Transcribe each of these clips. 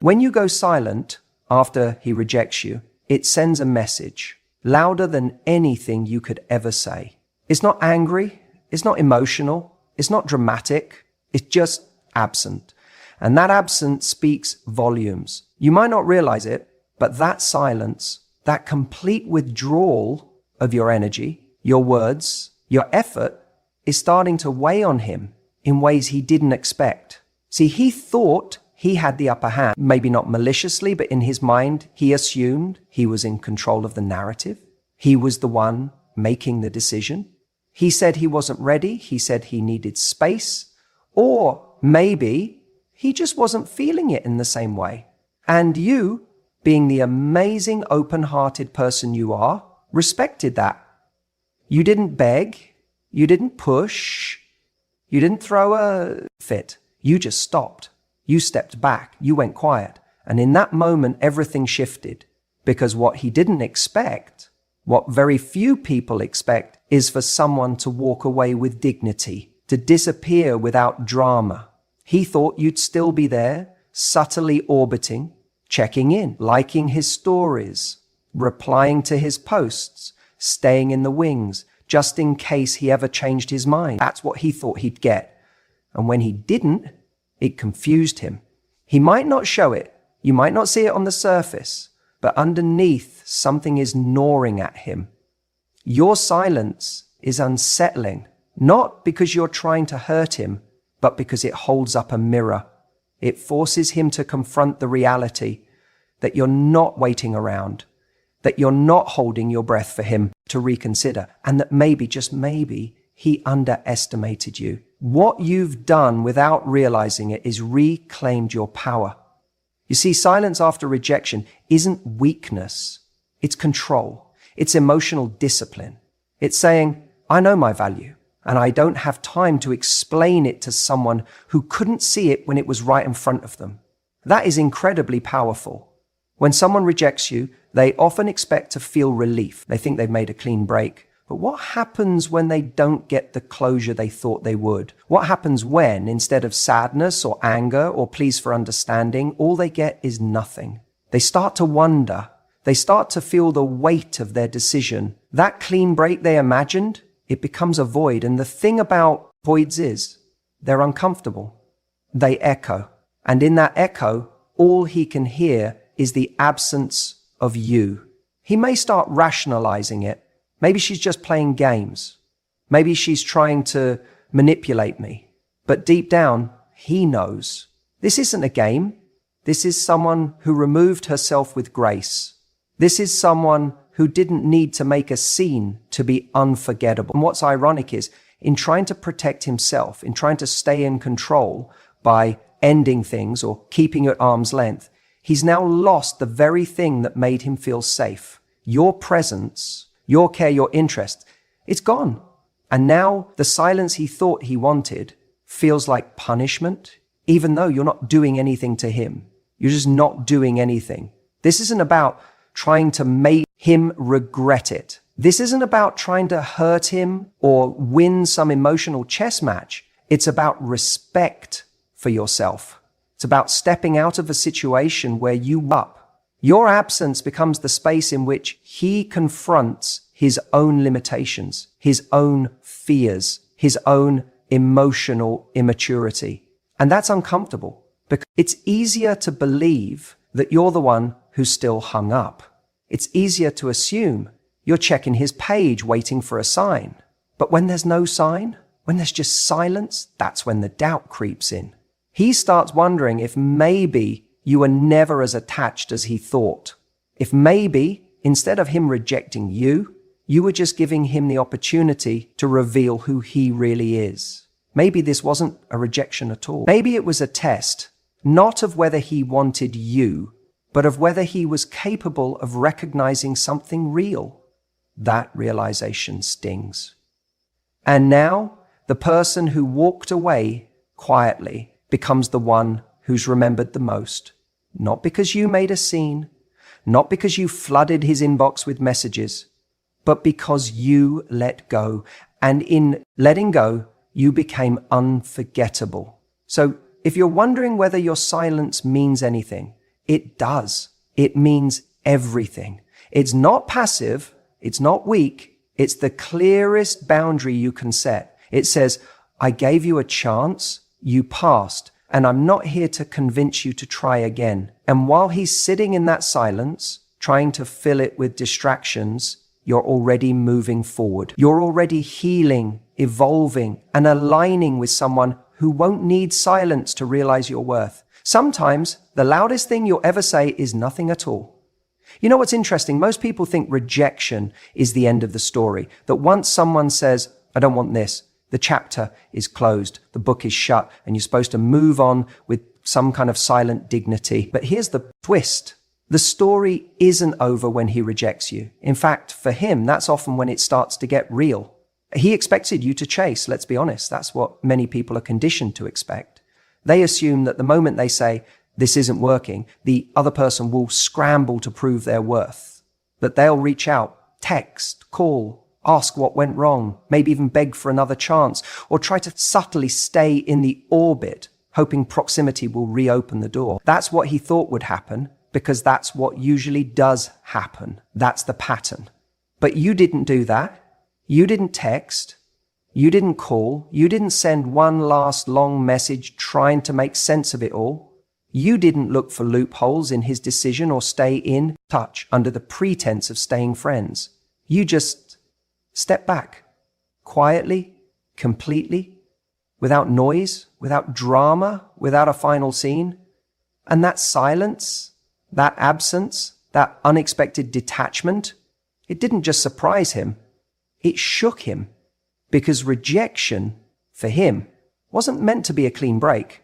When you go silent after he rejects you, it sends a message louder than anything you could ever say. It's not angry, it's not emotional, it's not dramatic, it's just absent. And that absence speaks volumes. You might not realize it, but that silence, that complete withdrawal of your energy, your words, your effort, is starting to weigh on him in ways he didn't expect. See, he thought he had the upper hand, maybe not maliciously, but in his mind, he assumed he was in control of the narrative. He was the one making the decision. He said he wasn't ready. He said he needed space, or maybe he just wasn't feeling it in the same way. And you, being the amazing, open-hearted person you are, respected that. You didn't beg. You didn't push. You didn't throw a fit. You just stopped. You stepped back. You went quiet. And in that moment, everything shifted. Because what he didn't expect, what very few people expect, is for someone to walk away with dignity, to disappear without drama. He thought you'd still be there, subtly orbiting, checking in, liking his stories, replying to his posts, staying in the wings, just in case he ever changed his mind. That's what he thought he'd get. And when he didn't, it confused him. He might not show it. You might not see it on the surface, but underneath, something is gnawing at him. Your silence is unsettling, not because you're trying to hurt him, but because it holds up a mirror. It forces him to confront the reality that you're not waiting around, that you're not holding your breath for him to reconsider, and that maybe, just maybe, he underestimated you. What you've done without realizing it is reclaimed your power. You see, silence after rejection isn't weakness. It's control. It's emotional discipline. It's saying, I know my value, and I don't have time to explain it to someone who couldn't see it when it was right in front of them. That is incredibly powerful. When someone rejects you, they often expect to feel relief. They think they've made a clean break. But what happens when they don't get the closure they thought they would? What happens when, instead of sadness or anger or pleas for understanding, all they get is nothing? They start to wonder. They start to feel the weight of their decision. That clean break they imagined, it becomes a void. And the thing about voids is, they're uncomfortable. They echo. And in that echo, all he can hear is the absence of you. He may start rationalizing it. Maybe she's just playing games. Maybe she's trying to manipulate me. But deep down, he knows. This isn't a game. This is someone who removed herself with grace. This is someone who didn't need to make a scene to be unforgettable. And what's ironic is, in trying to protect himself, in trying to stay in control by ending things or keeping at arm's length, he's now lost the very thing that made him feel safe. Your presence, your care, your interest, it's gone. And now the silence he thought he wanted feels like punishment, even though you're not doing anything to him. You're just not doing anything. This isn't about trying to make him regret it. This isn't about trying to hurt him or win some emotional chess match. It's about respect for yourself. It's about stepping out of a situation where you up. Your absence becomes the space in which he confronts his own limitations, his own fears, his own emotional immaturity. And that's uncomfortable because it's easier to believe that you're the one who's still hung up. It's easier to assume you're checking his page waiting for a sign. But when there's no sign, when there's just silence, that's when the doubt creeps in. He starts wondering if maybe you were never as attached as he thought. If maybe, instead of him rejecting you, you were just giving him the opportunity to reveal who he really is. Maybe this wasn't a rejection at all. Maybe it was a test, not of whether he wanted you, but of whether he was capable of recognizing something real. That realization stings. And now, the person who walked away quietly becomes the one who's remembered the most. Not because you made a scene, not because you flooded his inbox with messages, but because you let go. And in letting go, you became unforgettable. So if you're wondering whether your silence means anything, It does. It means everything. It's not passive. It's not weak. It's the clearest boundary you can set. It says, I gave you a chance, you passed, and I'm not here to convince you to try again. And while he's sitting in that silence, trying to fill it with distractions, you're already moving forward. You're already healing, evolving, and aligning with someone who won't need silence to realize your worth. Sometimes the loudest thing you'll ever say is nothing at all. You know what's interesting? Most people think rejection is the end of the story. That once someone says, I don't want this, the chapter is closed, the book is shut, and you're supposed to move on with some kind of silent dignity. But here's the twist. The story isn't over when he rejects you. In fact, for him, that's often when it starts to get real. He expected you to chase, let's be honest. That's what many people are conditioned to expect. They assume that the moment they say, this isn't working, the other person will scramble to prove their worth. That they'll reach out, text, call, ask what went wrong, maybe even beg for another chance, or try to subtly stay in the orbit, hoping proximity will reopen the door. That's what he thought would happen, because that's what usually does happen. That's the pattern. But you didn't do that. You didn't text. You didn't call. You didn't send one last long message trying to make sense of it all. You didn't look for loopholes in his decision or stay in touch under the pretense of staying friends. You just stepped back, quietly, completely, without noise, without drama, without a final scene. And that silence, that absence, that unexpected detachment, it didn't just surprise him, it shook him, because rejection, for him, wasn't meant to be a clean break.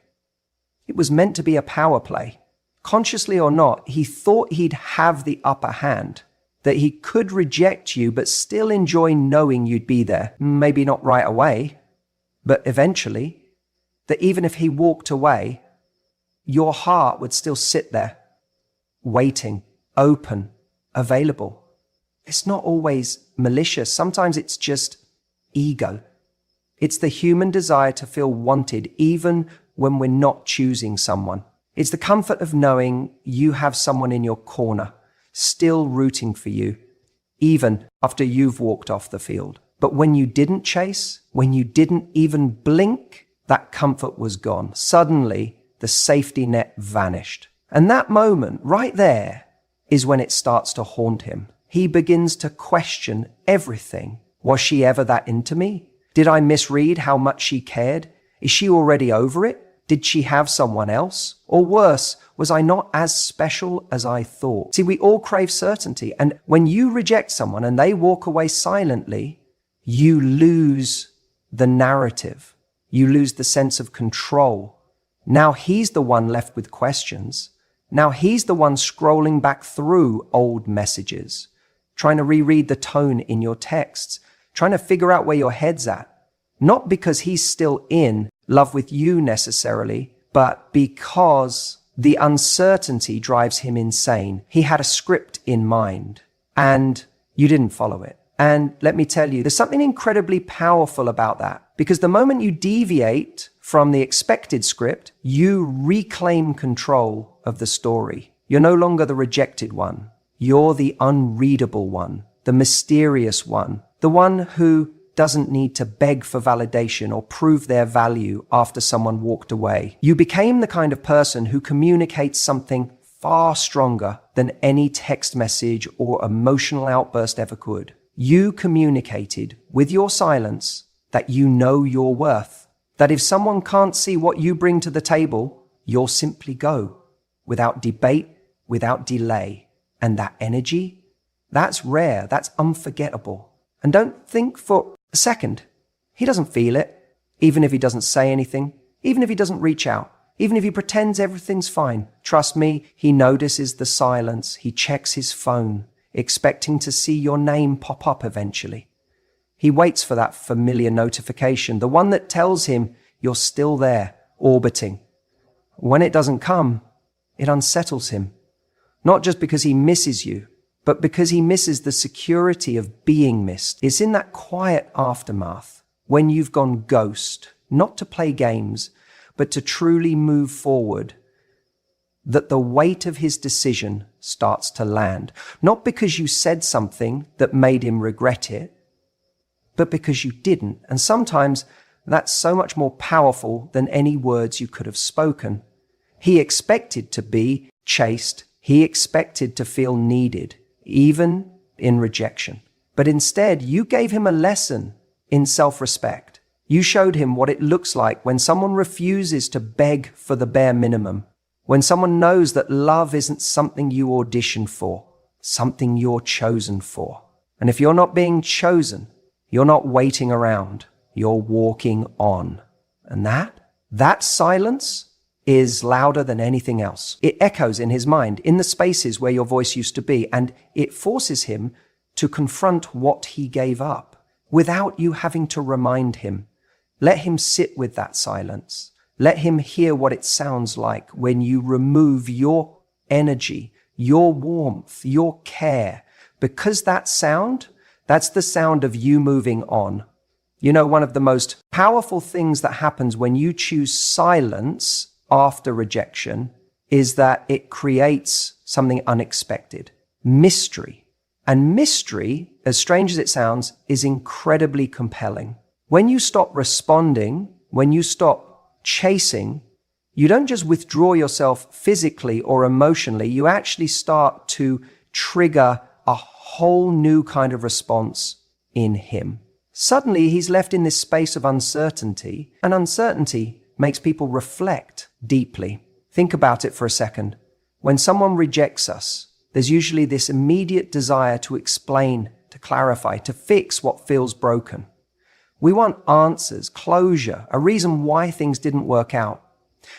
It was meant to be a power play. Consciously or not, he thought he'd have the upper hand, that he could reject you but still enjoy knowing you'd be there. Maybe not right away, but eventually, that even if he walked away, your heart would still sit there, waiting, open, available. It's not always malicious. Sometimes it's just ego. It's the human desire to feel wanted even when we're not choosing someone. It's the comfort of knowing you have someone in your corner, still rooting for you, even after you've walked off the field. But when you didn't chase, when you didn't even blink, that comfort was gone. Suddenly, the safety net vanished. And that moment right there is when it starts to haunt him. He begins to question everything. Was she ever that into me? Did I misread how much she cared? Is she already over it? Did she have someone else? Or worse, was I not as special as I thought? See, we all crave certainty. And when you reject someone and they walk away silently, you lose the narrative. You lose the sense of control. Now he's the one left with questions. Now he's the one scrolling back through old messages, trying to reread the tone in your texts, trying to figure out where your head's at. Not because he's still in love with you necessarily, but because the uncertainty drives him insane. He had a script in mind, and you didn't follow it. And let me tell you, there's something incredibly powerful about that, because the moment you deviate from the expected script, you reclaim control of the story. You're no longer the rejected one. You're the unreadable one, the mysterious one, the one who doesn't need to beg for validation or prove their value after someone walked away. You became the kind of person who communicates something far stronger than any text message or emotional outburst ever could. You communicated with your silence that you know your worth, that if someone can't see what you bring to the table, you'll simply go without debate, without delay. And that energy, that's rare, that's unforgettable. And don't think for a second, he doesn't feel it, even if he doesn't say anything, even if he doesn't reach out, even if he pretends everything's fine. Trust me, he notices the silence, he checks his phone, expecting to see your name pop up eventually. He waits for that familiar notification, the one that tells him you're still there, orbiting. When it doesn't come, it unsettles him. Not just because he misses you, but because he misses the security of being missed. It's in that quiet aftermath, when you've gone ghost, not to play games, but to truly move forward, that the weight of his decision starts to land. Not because you said something that made him regret it, but because you didn't. And sometimes that's so much more powerful than any words you could have spoken. He expected to be chased. He expected to feel needed, even in rejection. But instead, you gave him a lesson in self-respect. You showed him what it looks like when someone refuses to beg for the bare minimum, when someone knows that love isn't something you audition for, something you're chosen for. And if you're not being chosen, you're not waiting around, you're walking on. And that silence is louder than anything else. It echoes in his mind, in the spaces where your voice used to be, and it forces him to confront what he gave up without you having to remind him. Let him sit with that silence. Let him hear what it sounds like when you remove your energy, your warmth, your care, because that's the sound of you moving on. You know, one of the most powerful things that happens when you choose silence after rejection is that it creates something unexpected, mystery. And mystery, as strange as it sounds, is incredibly compelling. When you stop responding, when you stop chasing, you don't just withdraw yourself physically or emotionally, you actually start to trigger a whole new kind of response in him. Suddenly, he's left in this space of uncertainty, and uncertainty makes people reflect deeply. Think about it for a second. When someone rejects us, there's usually this immediate desire to explain, to clarify, to fix what feels broken. We want answers, closure, a reason why things didn't work out.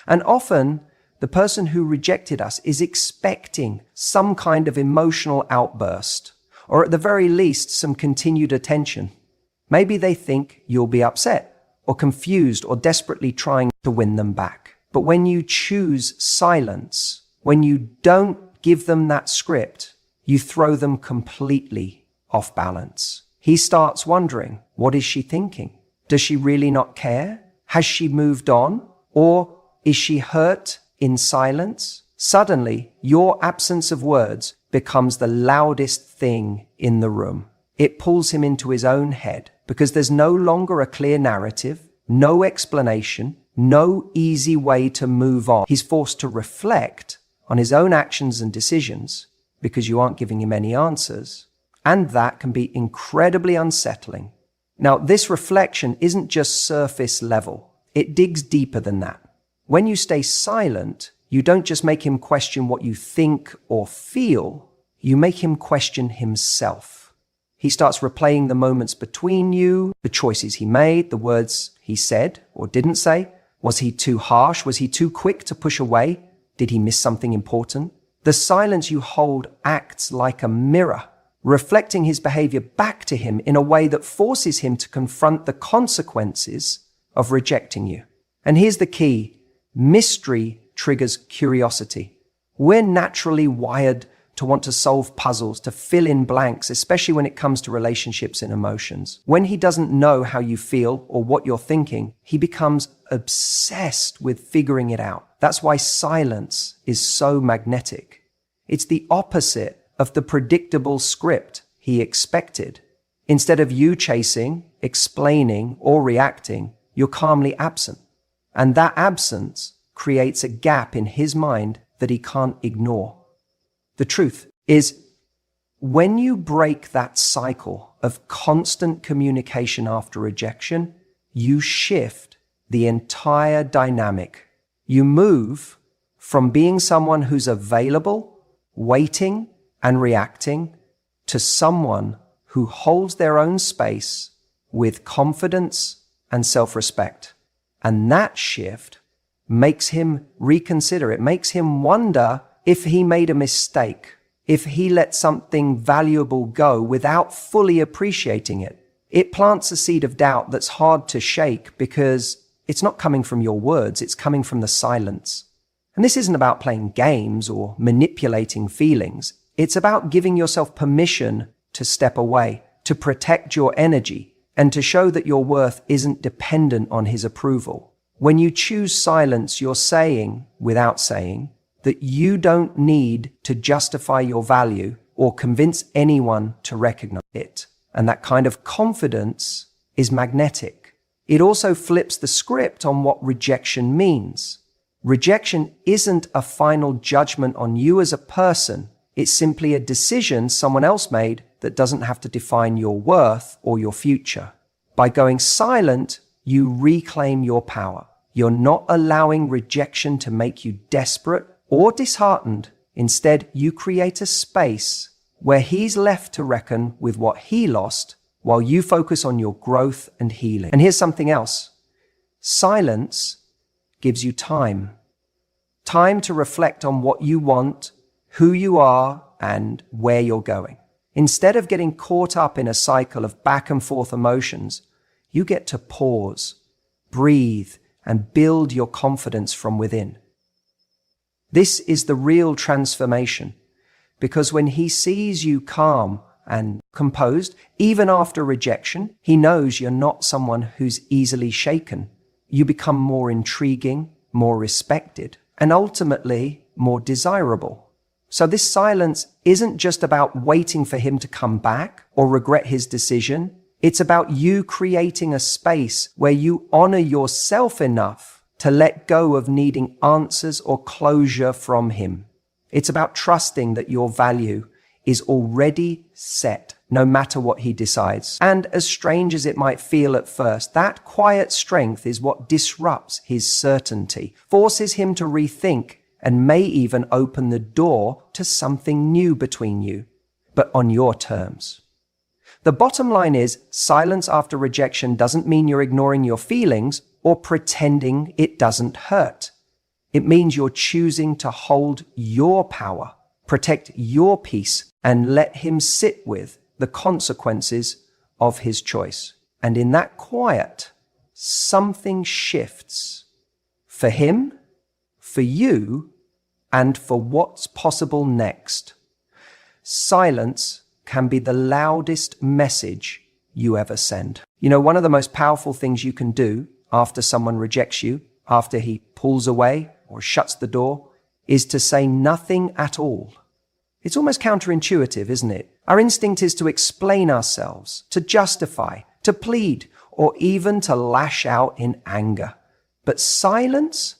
And often, the person who rejected us is expecting some kind of emotional outburst, or at the very least, some continued attention. Maybe they think you'll be upset, or confused, or desperately trying to win them back. But when you choose silence, when you don't give them that script, you throw them completely off balance. He starts wondering, what is she thinking? Does she really not care? Has she moved on? Or is she hurt in silence? Suddenly, your absence of words becomes the loudest thing in the room. It pulls him into his own head because there's no longer a clear narrative, no explanation, no easy way to move on. He's forced to reflect on his own actions and decisions because you aren't giving him any answers. And that can be incredibly unsettling. Now, this reflection isn't just surface level. It digs deeper than that. When you stay silent, you don't just make him question what you think or feel, you make him question himself. He starts replaying the moments between you, the choices he made, the words he said or didn't say. Was he too harsh? Was he too quick to push away? Did he miss something important? The silence you hold acts like a mirror, reflecting his behavior back to him in a way that forces him to confront the consequences of rejecting you. And here's the key. Mystery triggers curiosity. We're naturally wired to want to solve puzzles, to fill in blanks, especially when it comes to relationships and emotions. When he doesn't know how you feel or what you're thinking, he becomes obsessed with figuring it out. That's why silence is so magnetic. It's the opposite of the predictable script he expected. Instead of you chasing, explaining, or reacting, you're calmly absent. And that absence creates a gap in his mind that he can't ignore. The truth is, when you break that cycle of constant communication after rejection, you shift the entire dynamic. You move from being someone who's available, waiting, and reacting to someone who holds their own space with confidence and self-respect. And that shift makes him reconsider. It makes him wonder if he made a mistake, if he let something valuable go without fully appreciating it. It plants a seed of doubt that's hard to shake because it's not coming from your words, it's coming from the silence. And this isn't about playing games or manipulating feelings. It's about giving yourself permission to step away, to protect your energy, and to show that your worth isn't dependent on his approval. When you choose silence, you're saying, without saying, that you don't need to justify your value or convince anyone to recognize it. And that kind of confidence is magnetic. It also flips the script on what rejection means. Rejection isn't a final judgment on you as a person. It's simply a decision someone else made that doesn't have to define your worth or your future. By going silent, you reclaim your power. You're not allowing rejection to make you desperate or disheartened. Instead, you create a space where he's left to reckon with what he lost while you focus on your growth and healing. And here's something else. Silence gives you time. Time to reflect on what you want, who you are, and where you're going. Instead of getting caught up in a cycle of back and forth emotions, you get to pause, breathe, and build your confidence from within. This is the real transformation, because when he sees you calm and composed, even after rejection, he knows you're not someone who's easily shaken. You become more intriguing, more respected, and ultimately more desirable. So this silence isn't just about waiting for him to come back or regret his decision. It's about you creating a space where you honor yourself enough to let go of needing answers or closure from him. It's about trusting that your value is already set, no matter what he decides. And as strange as it might feel at first, that quiet strength is what disrupts his certainty, forces him to rethink, and may even open the door to something new between you, but on your terms. The bottom line is, silence after rejection doesn't mean you're ignoring your feelings or pretending it doesn't hurt. It means you're choosing to hold your power, protect your peace, and let him sit with the consequences of his choice. And in that quiet, something shifts for him, for you, and for what's possible next. Silence can be the loudest message you ever send. You know, one of the most powerful things you can do after someone rejects you, after he pulls away or shuts the door, is to say nothing at all. It's almost counterintuitive, isn't it? Our instinct is to explain ourselves, to justify, to plead, or even to lash out in anger. But silence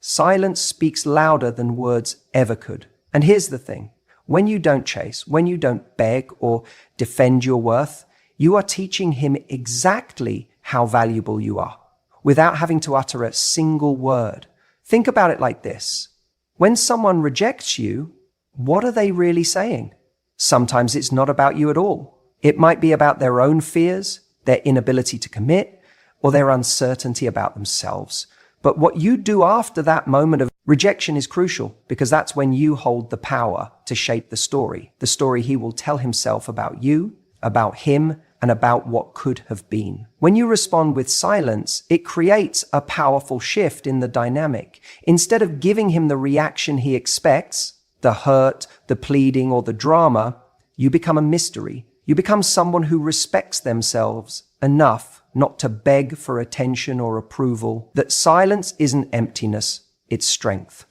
speaks louder than words ever could. And here's the thing. When you don't chase, when you don't beg or defend your worth, you are teaching him exactly how valuable you are, without having to utter a single word. Think about it like this. When someone rejects you, what are they really saying? Sometimes it's not about you at all. It might be about their own fears, their inability to commit, or their uncertainty about themselves. But what you do after that moment of rejection is crucial, because that's when you hold the power to shape the story he will tell himself about you, about him, and about what could have been. When you respond with silence, it creates a powerful shift in the dynamic. Instead of giving him the reaction he expects, the hurt, the pleading, or the drama, you become a mystery. You become someone who respects themselves enough not to beg for attention or approval. That silence isn't emptiness, it's strength.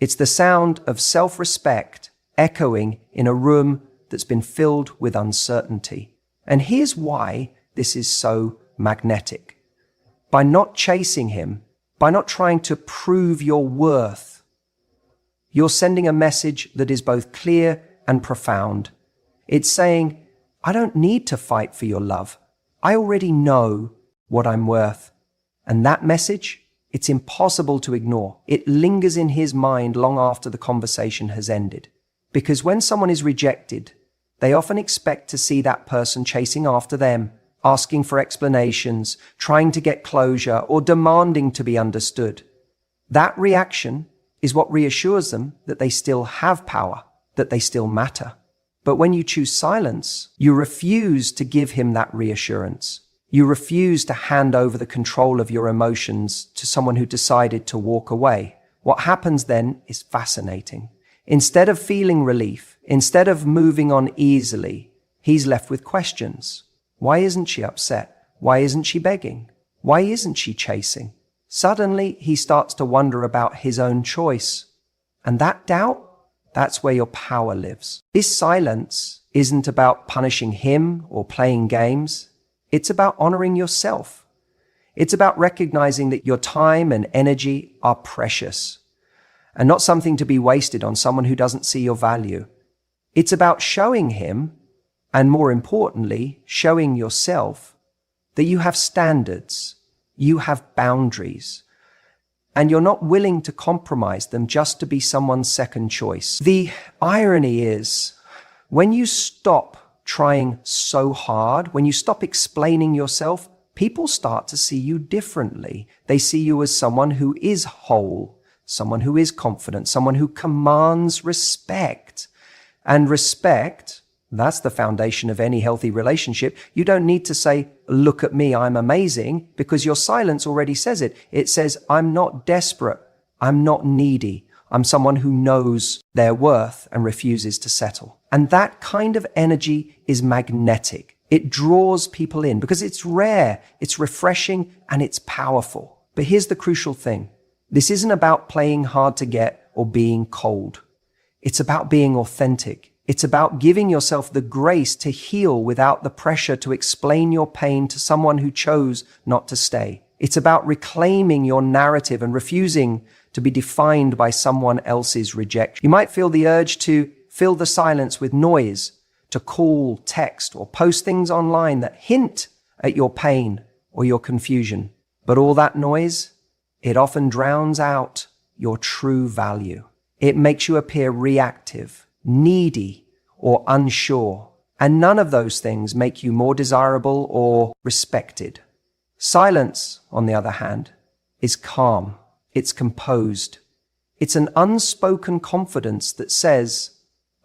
It's the sound of self-respect echoing in a room that's been filled with uncertainty. And here's why this is so magnetic. By not chasing him, by not trying to prove your worth, you're sending a message that is both clear and profound. It's saying, I don't need to fight for your love. I already know what I'm worth. And that message, it's impossible to ignore. It lingers in his mind long after the conversation has ended. Because when someone is rejected, they often expect to see that person chasing after them, asking for explanations, trying to get closure, or demanding to be understood. That reaction is what reassures them that they still have power, that they still matter. But when you choose silence, you refuse to give him that reassurance. You refuse to hand over the control of your emotions to someone who decided to walk away. What happens then is fascinating. Instead of feeling relief, instead of moving on easily, he's left with questions. Why isn't she upset? Why isn't she begging? Why isn't she chasing? Suddenly, he starts to wonder about his own choice. And that doubt, that's where your power lives. This silence isn't about punishing him or playing games. It's about honoring yourself. It's about recognizing that your time and energy are precious and not something to be wasted on someone who doesn't see your value. It's about showing him, and more importantly, showing yourself, that you have standards, you have boundaries, and you're not willing to compromise them just to be someone's second choice. The irony is, when you stop trying so hard, when you stop explaining yourself, people start to see you differently. They see you as someone who is whole, someone who is confident, someone who commands respect. And respect, that's the foundation of any healthy relationship. You don't need to say, look at me, I'm amazing, because your silence already says it. It says, I'm not desperate. I'm not needy. I'm someone who knows their worth and refuses to settle. And that kind of energy is magnetic. It draws people in because it's rare, it's refreshing, and it's powerful. But here's the crucial thing. This isn't about playing hard to get or being cold. It's about being authentic. It's about giving yourself the grace to heal without the pressure to explain your pain to someone who chose not to stay. It's about reclaiming your narrative and refusing to be defined by someone else's rejection. You might feel the urge to fill the silence with noise, to call, text, or post things online that hint at your pain or your confusion. But all that noise, it often drowns out your true value. It makes you appear reactive, needy, or unsure. And none of those things make you more desirable or respected. Silence, on the other hand, is calm. It's composed. It's an unspoken confidence that says,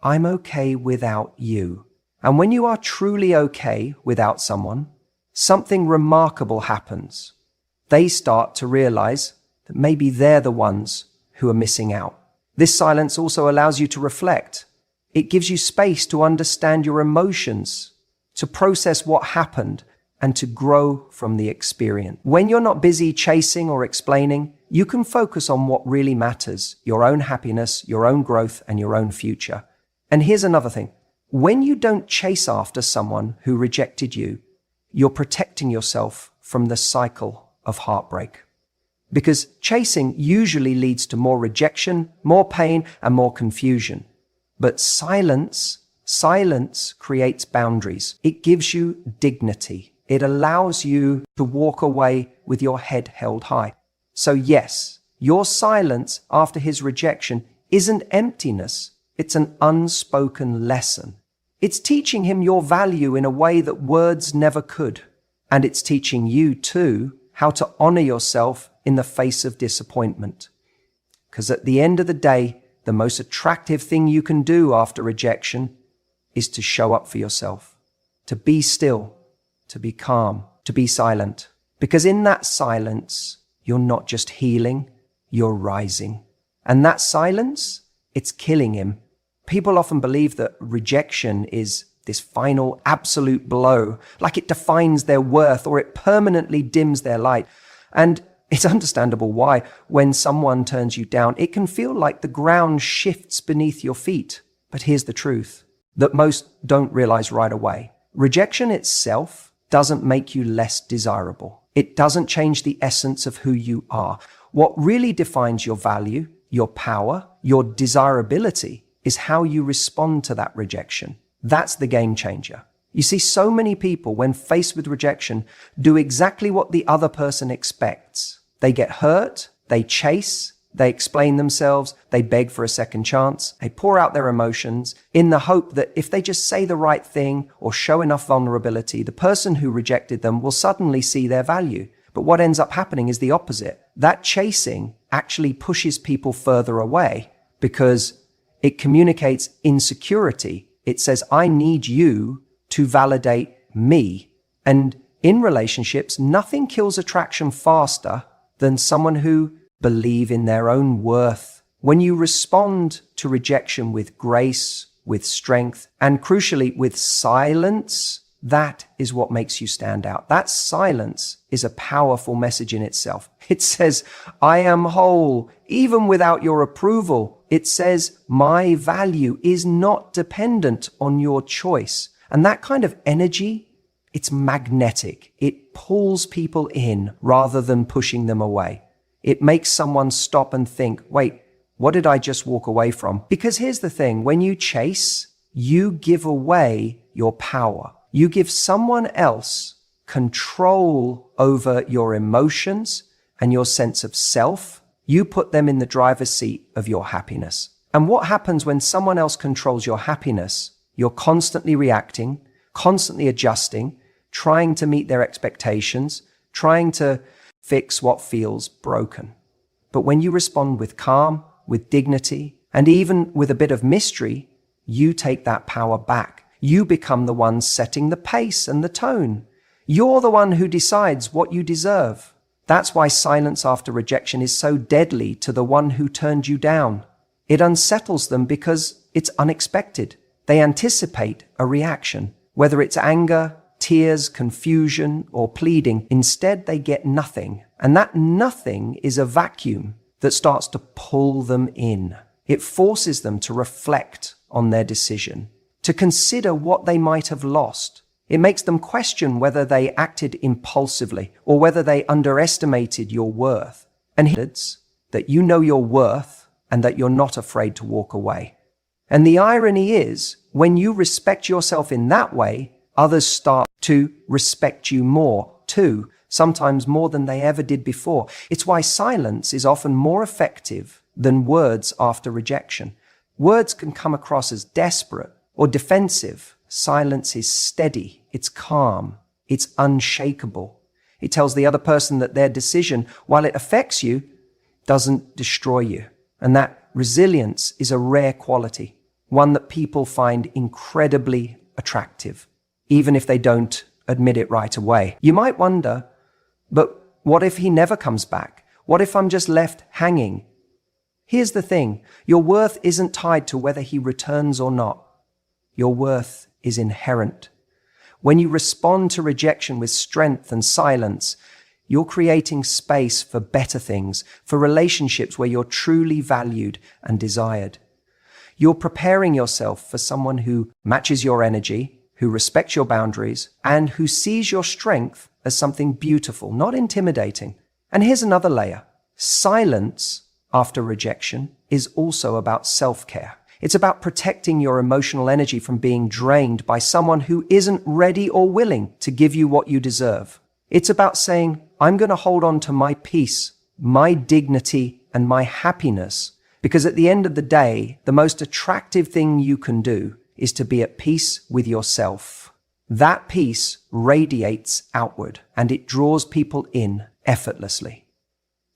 I'm okay without you. And when you are truly okay without someone, something remarkable happens. They start to realize that maybe they're the ones who are missing out. This silence also allows you to reflect. It gives you space to understand your emotions, to process what happened, and to grow from the experience. When you're not busy chasing or explaining, you can focus on what really matters, your own happiness, your own growth, and your own future. And here's another thing. When you don't chase after someone who rejected you, you're protecting yourself from the cycle of heartbreak. Because chasing usually leads to more rejection, more pain, and more confusion. But silence creates boundaries. It gives you dignity. It allows you to walk away with your head held high. So yes, your silence after his rejection isn't emptiness. It's an unspoken lesson. It's teaching him your value in a way that words never could. And it's teaching you too how to honor yourself in the face of disappointment. Because at the end of the day, the most attractive thing you can do after rejection is to show up for yourself, to be still, to be calm, to be silent. Because in that silence, you're not just healing, you're rising. And that silence, it's killing him. People often believe that rejection is this final absolute blow, like it defines their worth or it permanently dims their light. And it's understandable why, when someone turns you down, it can feel like the ground shifts beneath your feet. But here's the truth that most don't realize right away. Rejection itself doesn't make you less desirable. It doesn't change the essence of who you are. What really defines your value, your power, your desirability is how you respond to that rejection. That's the game changer. You see, so many people, when faced with rejection, do exactly what the other person expects. They get hurt, they chase, they explain themselves, they beg for a second chance, they pour out their emotions in the hope that if they just say the right thing or show enough vulnerability, the person who rejected them will suddenly see their value. But what ends up happening is the opposite. That chasing actually pushes people further away because it communicates insecurity. It says, I need you to validate me. And in relationships, nothing kills attraction faster than someone who believes in their own worth. When you respond to rejection with grace, with strength, and crucially with silence, that is what makes you stand out. That silence is a powerful message in itself. It says, I am whole, even without your approval, It says, my value is not dependent on your choice. And that kind of energy, it's magnetic. It pulls people in rather than pushing them away. It makes someone stop and think, wait, what did I just walk away from? Because here's the thing, when you chase, you give away your power. You give someone else control over your emotions and your sense of self. You put them in the driver's seat of your happiness. And what happens when someone else controls your happiness? You're constantly reacting, constantly adjusting, trying to meet their expectations, trying to fix what feels broken. But when you respond with calm, with dignity, and even with a bit of mystery, you take that power back. You become the one setting the pace and the tone. You're the one who decides what you deserve. That's why silence after rejection is so deadly to the one who turned you down. It unsettles them because it's unexpected. They anticipate a reaction, whether it's anger, tears, confusion, or pleading. Instead, they get nothing. And that nothing is a vacuum that starts to pull them in. It forces them to reflect on their decision, to consider what they might have lost. It makes them question whether they acted impulsively or whether they underestimated your worth. And it's that you know your worth and that you're not afraid to walk away. And the irony is, when you respect yourself in that way, others start to respect you more too, sometimes more than they ever did before. It's why silence is often more effective than words after rejection. Words can come across as desperate or defensive. Silence is steady, it's calm, it's unshakable. It tells the other person that their decision, while it affects you, doesn't destroy you. And that resilience is a rare quality, one that people find incredibly attractive, even if they don't admit it right away. You might wonder, but what if he never comes back? What if I'm just left hanging? Here's the thing, your worth isn't tied to whether he returns or not. Your worth is inherent. When you respond to rejection with strength and silence, you're creating space for better things, for relationships where you're truly valued and desired. You're preparing yourself for someone who matches your energy, who respects your boundaries, and who sees your strength as something beautiful, not intimidating. And here's another layer. Silence after rejection is also about self-care. It's about protecting your emotional energy from being drained by someone who isn't ready or willing to give you what you deserve. It's about saying, I'm going to hold on to my peace, my dignity, and my happiness, because at the end of the day, the most attractive thing you can do is to be at peace with yourself. That peace radiates outward, and it draws people in effortlessly.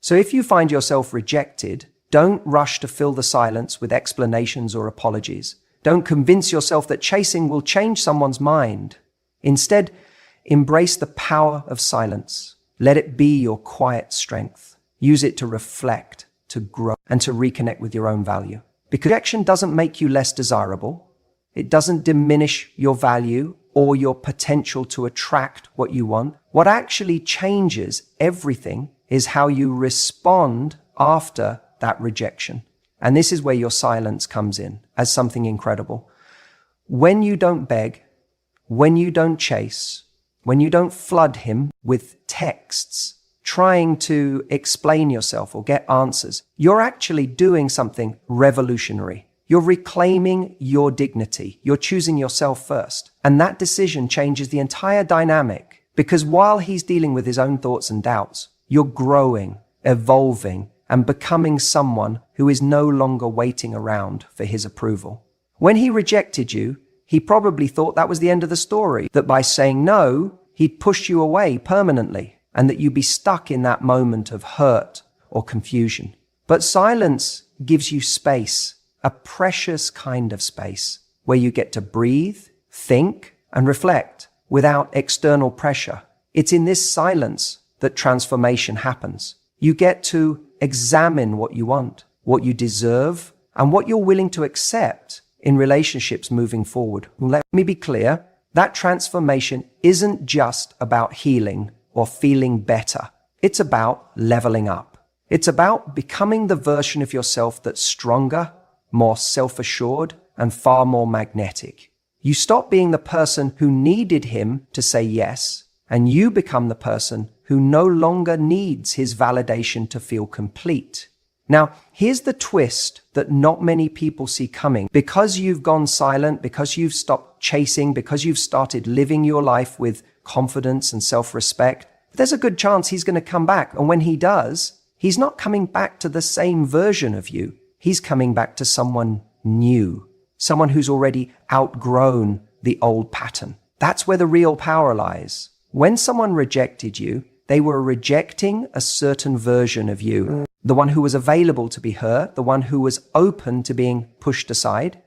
So if you find yourself rejected, don't rush to fill the silence with explanations or apologies. Don't convince yourself that chasing will change someone's mind. Instead, embrace the power of silence. Let it be your quiet strength. Use it to reflect, to grow, and to reconnect with your own value. Because rejection doesn't make you less desirable. It doesn't diminish your value or your potential to attract what you want. What actually changes everything is how you respond after that rejection. And this is where your silence comes in as something incredible. When you don't beg, when you don't chase, when you don't flood him with texts, trying to explain yourself or get answers, you're actually doing something revolutionary. You're reclaiming your dignity. You're choosing yourself first. And that decision changes the entire dynamic, because while he's dealing with his own thoughts and doubts, you're growing, evolving, and becoming someone who is no longer waiting around for his approval. When he rejected you, he probably thought that was the end of the story, that by saying no, he'd push you away permanently, and that you'd be stuck in that moment of hurt or confusion. But silence gives you space, a precious kind of space, where you get to breathe, think, and reflect without external pressure. It's in this silence that transformation happens. You get to examine what you want, what you deserve, and what you're willing to accept in relationships moving forward. Let me be clear, that transformation isn't just about healing or feeling better. It's about leveling up. It's about becoming the version of yourself that's stronger, more self-assured, and far more magnetic. You stop being the person who needed him to say yes, and you become the person who no longer needs his validation to feel complete. Now, here's the twist that not many people see coming. Because you've gone silent, because you've stopped chasing, because you've started living your life with confidence and self-respect, there's a good chance he's going to come back. And when he does, he's not coming back to the same version of you. He's coming back to someone new, someone who's already outgrown the old pattern. That's where the real power lies. When someone rejected you, they were rejecting a certain version of you, the one who was available to be hurt, the one who was open to being pushed aside.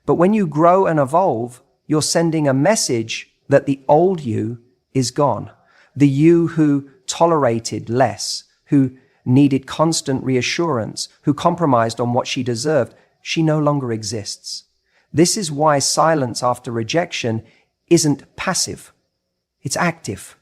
But when you grow and evolve, you're sending a message that the old you is gone. The you who tolerated less, who needed constant reassurance, who compromised on what she deserved, she no longer exists. This is why silence after rejection isn't passive. It's active.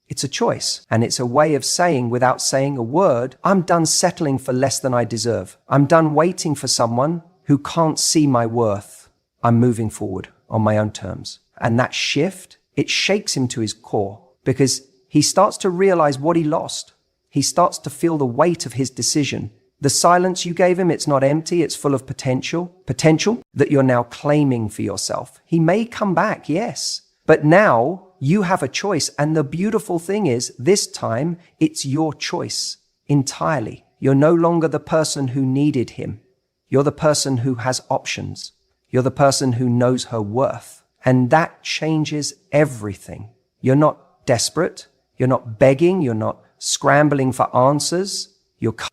It's a choice, and it's a way of saying, without saying a word, I'm done settling for less than I deserve. I'm done waiting for someone who can't see my worth. I'm moving forward on my own terms. And that shift, it shakes him to his core because he starts to realize what he lost. He starts to feel the weight of his decision. The silence you gave him, it's not empty, it's full of potential that you're now claiming for yourself. He may come back, yes, but now you have a choice. And the beautiful thing is, this time, it's your choice entirely. You're no longer the person who needed him. You're the person who has options. You're the person who knows her worth. And that changes everything. You're not desperate. You're not begging. You're not scrambling for answers.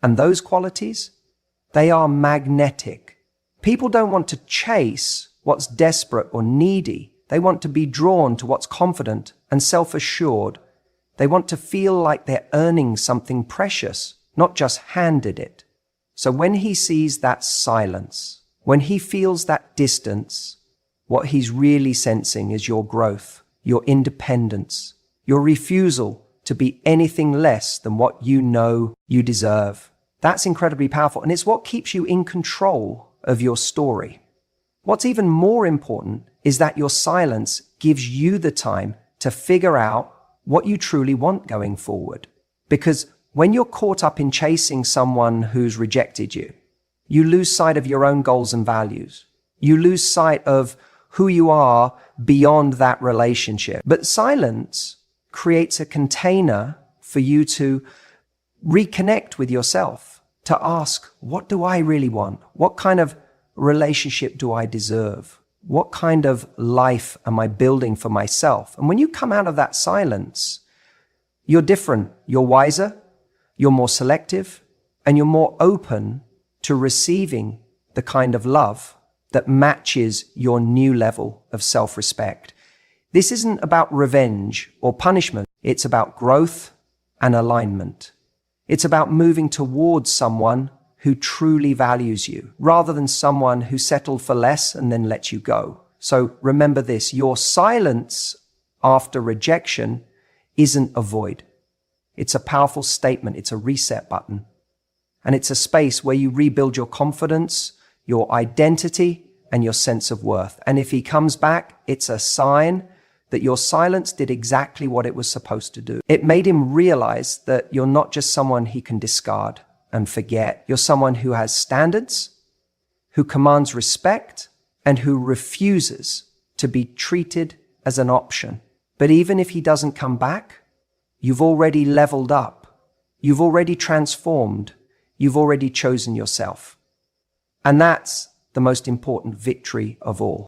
And those qualities, they are magnetic. People don't want to chase what's desperate or needy. They want to be drawn to what's confident and self-assured. They want to feel like they're earning something precious, not just handed it. So when he sees that silence, when he feels that distance, what he's really sensing is your growth, your independence, your refusal to be anything less than what you know you deserve. That's incredibly powerful, and it's what keeps you in control of your story. What's even more important is that your silence gives you the time to figure out what you truly want going forward. Because when you're caught up in chasing someone who's rejected you, you lose sight of your own goals and values. You lose sight of who you are beyond that relationship. But silence creates a container for you to reconnect with yourself, to ask, what do I really want? What kind of relationship do I deserve? What kind of life am I building for myself? And when you come out of that silence, you're different. You're wiser, you're more selective, and you're more open to receiving the kind of love that matches your new level of self-respect. This isn't about revenge or punishment. It's about growth and alignment. It's about moving towards someone who truly values you, rather than someone who settled for less and then let you go. So remember this, your silence after rejection isn't a void. It's a powerful statement. It's a reset button. And it's a space where you rebuild your confidence, your identity, and your sense of worth. And if he comes back, it's a sign that your silence did exactly what it was supposed to do. It made him realize that you're not just someone he can discard and forget. You're someone who has standards, who commands respect, and who refuses to be treated as an option. But even if he doesn't come back, you've already leveled up. You've already transformed. You've already chosen yourself. And that's the most important victory of all.